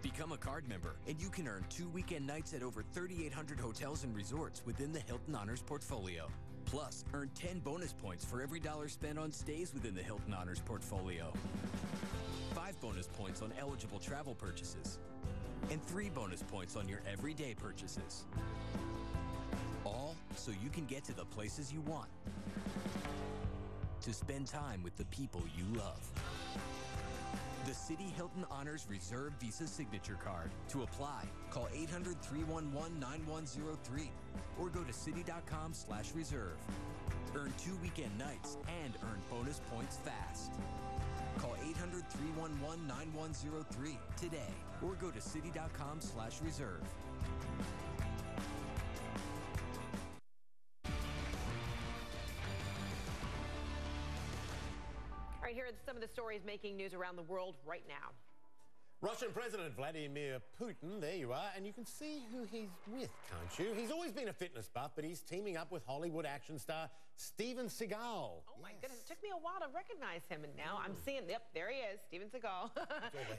Become a card member, and you can earn 2 weekend nights at over 3,800 hotels and resorts within the Hilton Honors portfolio. Plus, earn 10 bonus points for every dollar spent on stays within the Hilton Honors portfolio. 5 bonus points on eligible travel purchases. And 3 bonus points on your everyday purchases. All so you can get to the places you want. To spend time with the people you love. The Citi Hilton Honors Reserve Visa Signature Card. To apply, call 800-311-9103 or go to Citi.com/reserve. Earn 2 weekend nights and earn bonus points fast. Call 800-311-9103 today or go to Citi.com/reserve. All right, here are some of the stories making news around the world right now. Russian President Vladimir Putin, there you are, and you can see who he's with, can't you? He's always been a fitness buff, but he's teaming up with Hollywood action star Steven Seagal. Oh my goodness, it took me a while to recognize him, and now I'm seeing, yep, there he is, Steven Seagal.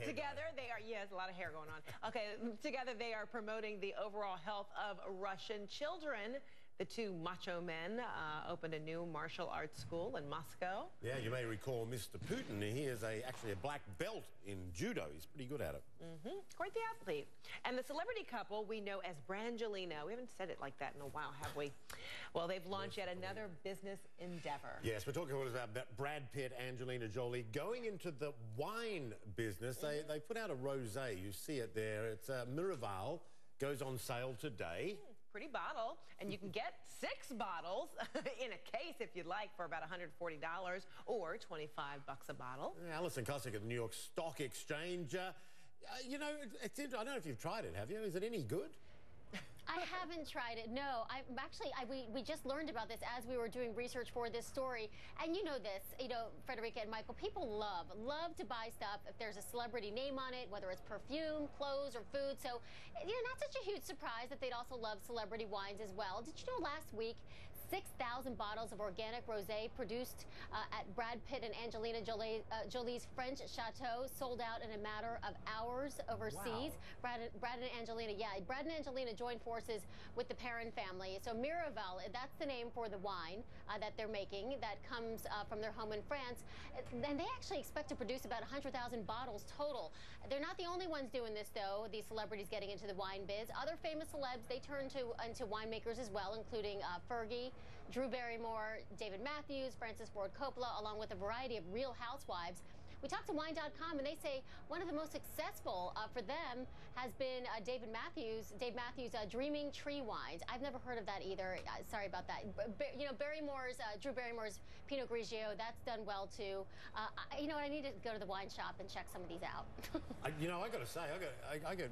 Together they are, yes, a lot of hair going on. Okay, together they are promoting the overall health of Russian children. The 2 macho men opened a new martial arts school in Moscow. Yeah, you may recall Mr. Putin. He is actually a black belt in judo. He's pretty good at it. Quite the athlete. And the celebrity couple we know as Brangelina. We haven't said it like that in a while, have we? Well, they've launched yet another business endeavor. Yes, we're talking about Brad Pitt, Angelina Jolie, going into the wine business. They put out a rosé. You see it there. It's Miraval. Goes on sale today. Pretty bottle, and you can get 6 bottles in a case if you'd like for about $140 or $25 a bottle. Alison Kosik at the New York Stock Exchange. You know, it's interesting. I don't know if you've tried it, have you? Is it any good? I haven't tried it, no. We just learned about this as we were doing research for this story. And you know this, Frederica and Michael, people love to buy stuff if there's a celebrity name on it, whether it's perfume, clothes, or food. So, not such a huge surprise that they'd also love celebrity wines as well. Did you know last week, 6,000 bottles of organic rosé produced at Brad Pitt and Angelina Jolie's French chateau sold out in a matter of hours overseas. Wow. Brad and Angelina, Brad and Angelina joined forces with the Perrin family. So Miraval, that's the name for the wine that they're making that comes from their home in France. And they actually expect to produce about 100,000 bottles total. They're not the only ones doing this, though, these celebrities getting into the wine biz. Other famous celebs, they turn into winemakers as well, including Fergie, Drew Barrymore, David Matthews, Francis Ford Coppola, along with a variety of Real Housewives. We talked to Wine.com, and they say one of the most successful for them has been Dave Matthews' Dreaming Tree Wines. I've never heard of that either. Sorry about that. Drew Barrymore's Pinot Grigio, that's done well too. I need to go to the wine shop and check some of these out. I got to say,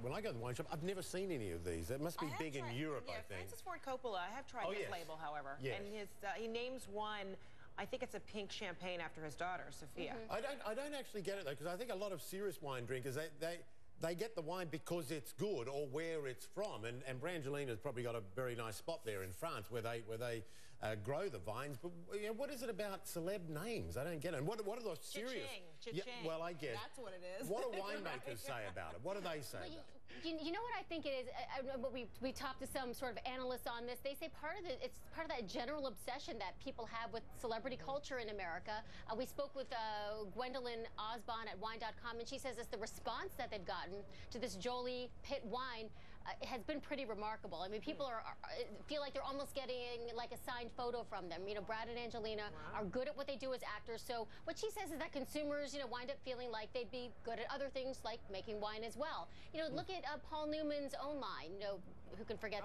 when I go to the wine shop, I've never seen any of these. It must be big in Europe, I think. Francis Ford Coppola, I have tried his label, however. Yes. And he names one. I think it's a pink champagne after his daughter, Sophia. I don't actually get it, though, because I think a lot of serious wine drinkers, they get the wine because it's good or where it's from. And Brangelina's probably got a very nice spot there in France where they grow the vines. But what is it about celeb names? I don't get it. And what are those serious? Cha-ching. Well, I guess. That's what it is. What do winemakers say about it? What do they say about it? You know what I think it is? We talked to some sort of analysts on this. They say it's part of that general obsession that people have with celebrity culture in America. We spoke with Gwendolyn Osborne at wine.com, and she says it's the response that they've gotten to this Jolie Pitt wine has been pretty remarkable. I mean, people feel like they're almost getting like a signed photo from them. You know, Brad and Angelina are good at what they do as actors. So what she says is that consumers, wind up feeling like they'd be good at other things like making wine as well. Look at Paul Newman's own line. Who can forget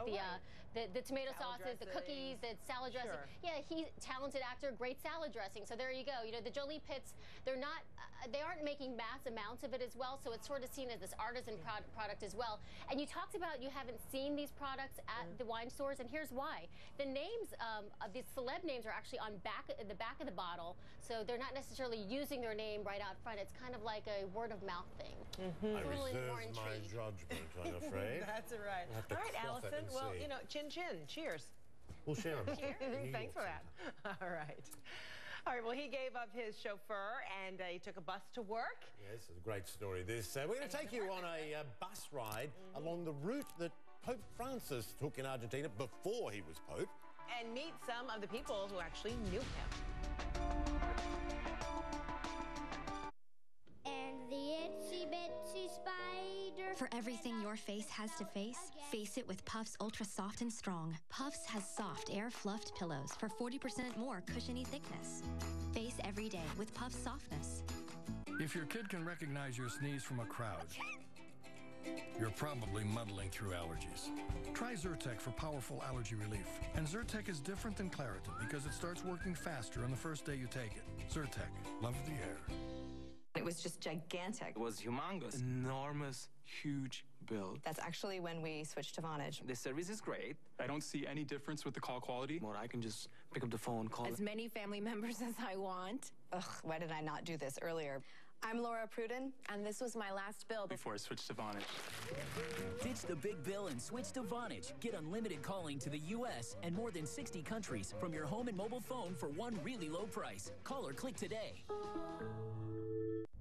the tomato sauces, the cookies, the salad dressing. Sure. Yeah, he's a talented actor, great salad dressing. So there you go. The Jolie Pitts, they aren't making mass amounts of it as well. So it's sort of seen as this artisan product as well. And you talked about you haven't seen these products at the wine stores, and here's why. The names of these celeb names are actually on the back of the bottle. So they're not necessarily using their name right out front. It's kind of like a word of mouth thing. I reserve my judgment, I'm afraid. That's right. All right, Allison. Well, chin chin. Cheers. We'll share them. Cheers. Thanks for that. All right. All right, well, he gave up his chauffeur and he took a bus to work. Yes, it's a great story, this. We're going to take you on a bus ride along the route that Pope Francis took in Argentina before he was Pope. And meet some of the people who actually knew him. And the itsy bitsy spider. For everything your face has to face it with Puffs Ultra Soft and Strong. Puffs has soft, air-fluffed pillows for 40% more cushiony thickness. Face every day with Puffs Softness. If your kid can recognize your sneeze from a crowd, you're probably muddling through allergies. Try Zyrtec for powerful allergy relief. And Zyrtec is different than Claritin because it starts working faster on the first day you take it. Zyrtec, love the air. It was just gigantic. It was humongous. Enormous, huge bill. That's actually when we switched to Vonage. The service is great. I don't see any difference with the call quality. Or I can just pick up the phone, call as many family members as I want. Ugh, why did I not do this earlier? I'm Laura Pruden, and this was my last bill before I switched to Vonage. Ditch the big bill and switch to Vonage. Get unlimited calling to the U.S. and more than 60 countries from your home and mobile phone for one really low price. Call or click today.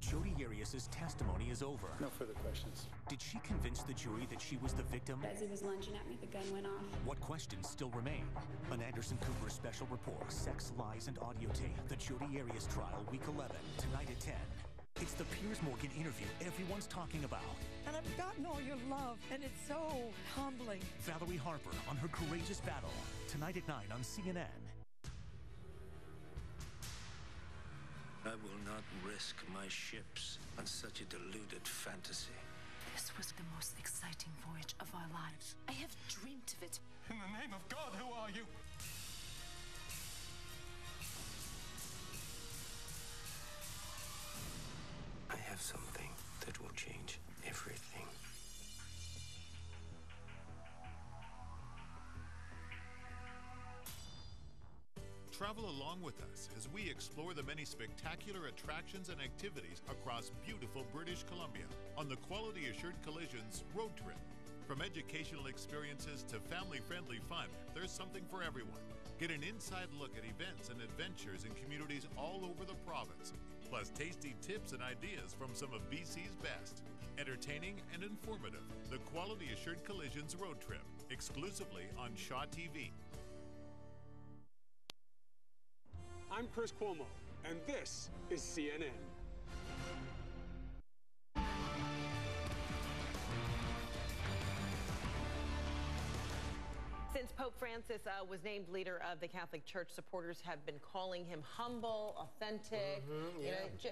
Jodi Arias' testimony is over. No further questions. Did she convince the jury that she was the victim? As he was lunging at me, the gun went off. What questions still remain? An Anderson Cooper special report, sex, lies, and audio tape. The Jodi Arias trial, week 11, tonight at 10. It's the Piers Morgan interview everyone's talking about. And I've gotten all your love, and it's so humbling. Valerie Harper on her courageous battle. Tonight at 9 on CNN. I will not risk my ships on such a deluded fantasy. This was the most exciting voyage of our lives. I have dreamed of it. In the name of God, who are you? I have something that will change everything. Travel along with us as we explore the many spectacular attractions and activities across beautiful British Columbia on the Quality Assured Collisions road trip. From educational experiences to family-friendly fun, there's something for everyone. Get an inside look at events and adventures in communities all over the province, plus tasty tips and ideas from some of BC's best. Entertaining and informative, the Quality Assured Collisions road trip, exclusively on Shaw TV. I'm Chris Cuomo, and this is CNN. Since Pope Francis was named leader of the Catholic Church, supporters have been calling him humble, authentic,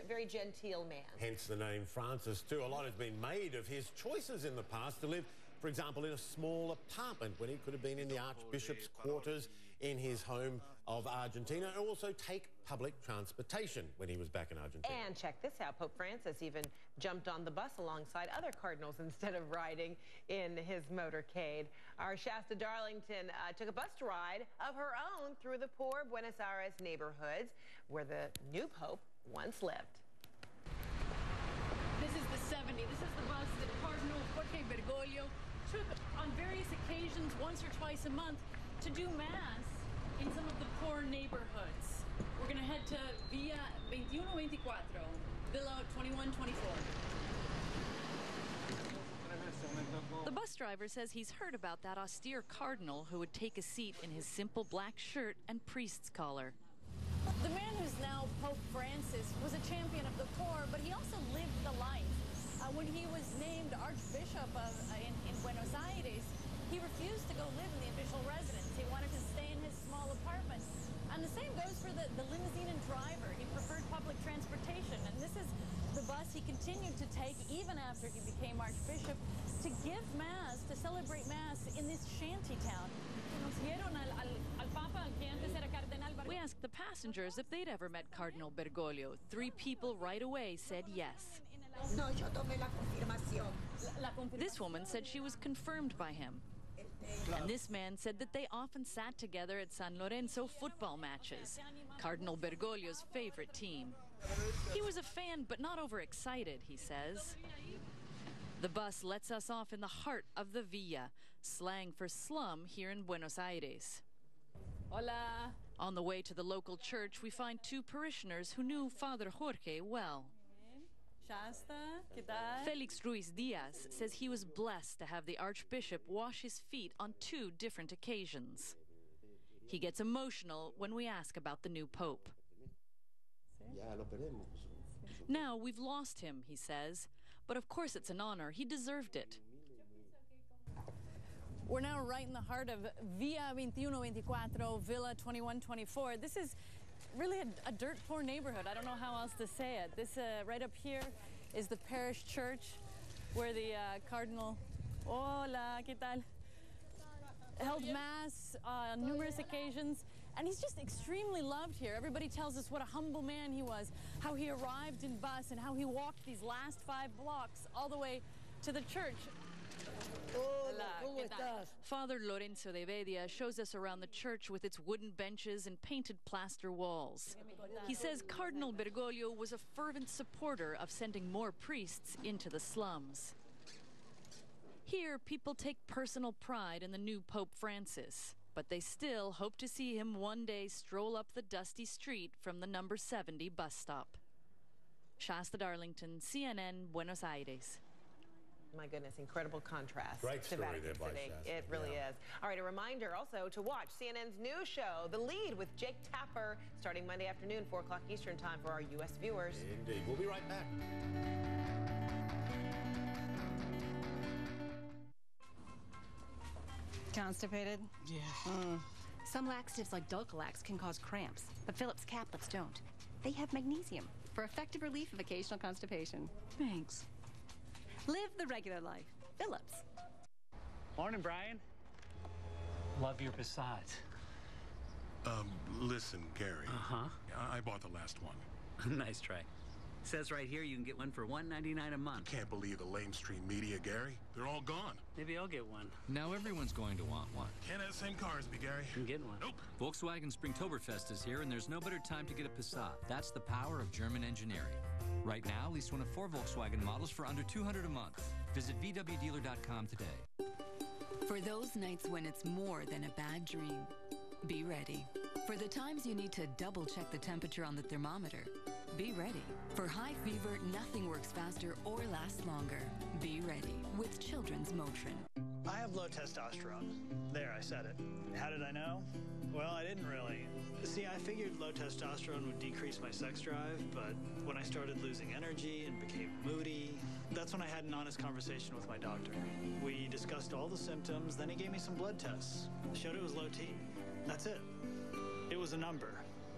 very genteel man. Hence the name Francis, too. A lot has been made of his choices in the past to live, for example, in a small apartment when he could have been in the Archbishop's quarters in his home of Argentina, and also take public transportation when he was back in Argentina. And check this out, Pope Francis even jumped on the bus alongside other cardinals instead of riding in his motorcade. Our Shasta Darlington took a bus ride of her own through the poor Buenos Aires neighborhoods where the new Pope once lived. This is the 70. This is the bus that Cardinal Jorge Bergoglio took on various occasions, once or twice a month, to do Mass in some of the poor neighborhoods. We're going to head to Villa 2124, Villa 2124. The bus driver says he's heard about that austere cardinal who would take a seat in his simple black shirt and priest's collar. The man who's now Pope Francis was a champion of the poor, but he also lived the life. When he was named Archbishop in Buenos Aires, he refused to go live in the official residence. He wanted to stay in his small apartment. And the same goes for the limousine and driver. He preferred public transportation. And this is the bus he continued to take even after he became Archbishop to give Mass, to celebrate Mass in this shanty town. We asked the passengers if they'd ever met Cardinal Bergoglio. 3 people right away said yes. This woman said she was confirmed by him. And this man said that they often sat together at San Lorenzo football matches, Cardinal Bergoglio's favorite team. He was a fan, but not overexcited, he says. The bus lets us off in the heart of the Villa, slang for slum here in Buenos Aires. Hola. On the way to the local church, we find 2 parishioners who knew Father Jorge well. Shasta, ¿qué tal? Felix Ruiz Diaz says he was blessed to have the Archbishop wash his feet on 2 different occasions. He gets emotional when we ask about the new Pope. Now we've lost him, he says, but of course it's an honor. He deserved it. We're now right in the heart of Villa 2124, Villa 2124. This is really a dirt poor neighborhood. I don't know how else to say it. This right up here is the parish church where the Cardinal, hola, ¿qué tal? Held Mass on numerous occasions. And he's just extremely loved here. Everybody tells us what a humble man he was, how he arrived in bus and how he walked these last 5 blocks all the way to the church. Hola, Father Lorenzo de Vedia shows us around the church with its wooden benches and painted plaster walls. He says Cardinal Bergoglio was a fervent supporter of sending more priests into the slums. Here, people take personal pride in the new Pope Francis, but they still hope to see him one day stroll up the dusty street from the number 70 bus stop. Shasta Darlington, CNN, Buenos Aires. My goodness, incredible contrast. Great story there by City. Shasta. It really is. All right, a reminder also to watch CNN's new show, The Lead with Jake Tapper, starting Monday afternoon, 4 o'clock Eastern time for our U.S. viewers. Indeed. We'll be right back. Constipated? Yeah. Some laxatives like Dulcolax can cause cramps, but Phillips Caplets don't. They have magnesium for effective relief of occasional constipation. Thanks. Live the regular life. Phillips. Morning, Brian. Love your Passat. Listen, Gary. Uh-huh. I bought the last one. Nice try. Says right here you can get one for $199 a month. Can't believe the lamestream media, Gary. They're all gone. Maybe I'll get one. Now everyone's going to want one. Can't have the same car as me, Gary. I'm getting one. Nope. Volkswagen Springtoberfest is here, and there's no better time to get a Passat. That's the power of German engineering. Right now, lease one of 4 Volkswagen models for under $200 a month. Visit VWDealer.com today. For those nights when it's more than a bad dream, be ready. For the times you need to double-check the temperature on the thermometer, be ready. For high fever, nothing works faster or lasts longer. Be ready with Children's Motrin. I have low testosterone. There, I said it. How did I know? Well, I didn't really. See, I figured low testosterone would decrease my sex drive, but when I started losing energy and became moody, that's when I had an honest conversation with my doctor. We discussed all the symptoms, then he gave me some blood tests. Showed it was low T. That's it. It was a number,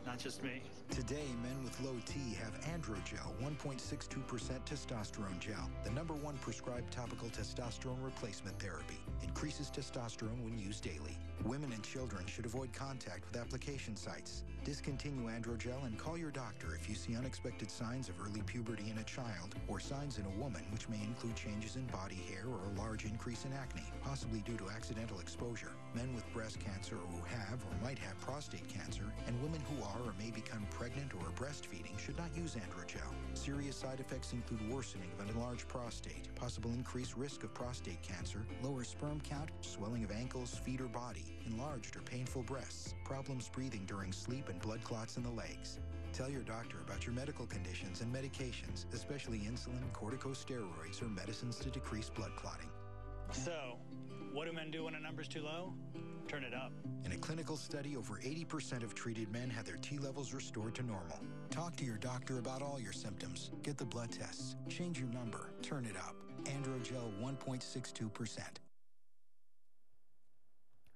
not just me. Today, men with low T have Androgel 1.62% testosterone gel, the #1 prescribed topical testosterone replacement therapy. Increases testosterone when used daily. Women and children should avoid contact with application sites. Discontinue Androgel and call your doctor if you see unexpected signs of early puberty in a child or signs in a woman, which may include changes in body hair or a large increase in acne, possibly due to accidental exposure. Men with breast cancer or who have or might have prostate cancer, and women who are or may become pregnant or are breastfeeding should not use Androgel. Serious side effects include worsening of an enlarged prostate, possible increased risk of prostate cancer, lower sperm count, swelling of ankles, feet, or body, enlarged or painful breasts, problems breathing during sleep, and blood clots in the legs. Tell your doctor about your medical conditions and medications, especially insulin, corticosteroids, or medicines to decrease blood clotting. So, what do men do when a number's too low? Turn it up. In a clinical study, over 80% of treated men had their T levels restored to normal. Talk to your doctor about all your symptoms. Get the blood tests. Change your number. Turn it up. Androgel 1.62%.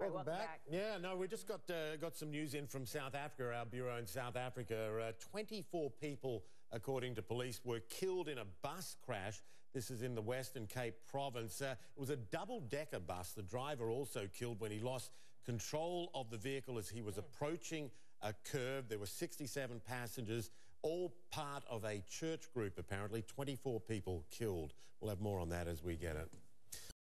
Welcome back. Yeah, no, we just got some news in from South Africa, our bureau in South Africa. 24 people, according to police, were killed in a bus crash. This is in the Western Cape province. It was a double-decker bus. The driver also killed when he lost control of the vehicle as he was approaching a curve. There were 67 passengers, all part of a church group, apparently. 24 people killed. We'll have more on that as we get it.